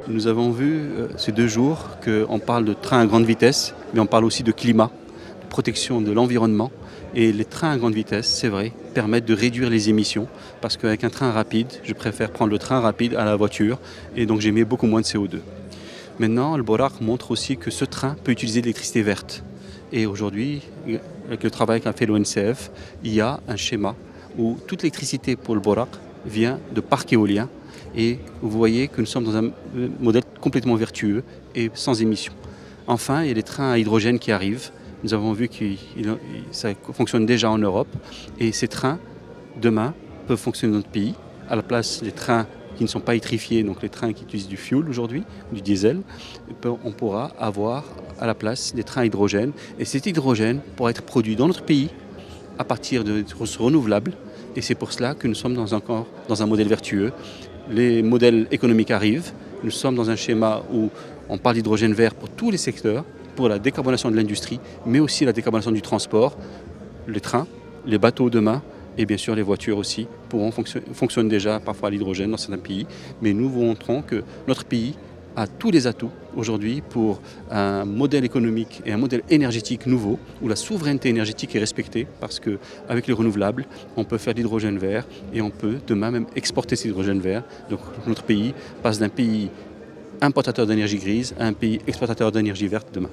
Nous avons vu ces 2 jours qu'on parle de trains à grande vitesse, mais on parle aussi de climat, de protection de l'environnement. Et les trains à grande vitesse, c'est vrai, permettent de réduire les émissions, parce qu'avec un train rapide, je préfère prendre le train rapide à la voiture, et donc j'émets beaucoup moins de CO2. Maintenant, le Borak montre aussi que ce train peut utiliser de l'électricité verte. Et aujourd'hui, avec le travail qu'a fait l'ONCF, il y a un schéma où toute l'électricité pour le Borak vient de parcs éoliens. Et vous voyez que nous sommes dans un modèle complètement vertueux et sans émissions. Enfin, il y a les trains à hydrogène qui arrivent. Nous avons vu que ça fonctionne déjà en Europe. Et ces trains, demain, peuvent fonctionner dans notre pays. À la place des trains qui ne sont pas électrifiés, donc les trains qui utilisent du fuel aujourd'hui, du diesel, on pourra avoir à la place des trains à hydrogène. Et cet hydrogène pourra être produit dans notre pays à partir de ressources renouvelables. Et c'est pour cela que nous sommes encore dans un modèle vertueux. Les modèles économiques arrivent. Nous sommes dans un schéma où on parle d'hydrogène vert pour tous les secteurs, pour la décarbonation de l'industrie, mais aussi la décarbonation du transport. Les trains, les bateaux demain et bien sûr les voitures aussi fonctionnent déjà parfois à l'hydrogène dans certains pays. Mais nous vous montrons que notre pays a tous les atouts aujourd'hui pour un modèle économique et un modèle énergétique nouveau où la souveraineté énergétique est respectée parce qu'avec les renouvelables, on peut faire de l'hydrogène vert et on peut demain même exporter cet hydrogène vert. Donc notre pays passe d'un pays importateur d'énergie grise à un pays exportateur d'énergie verte demain.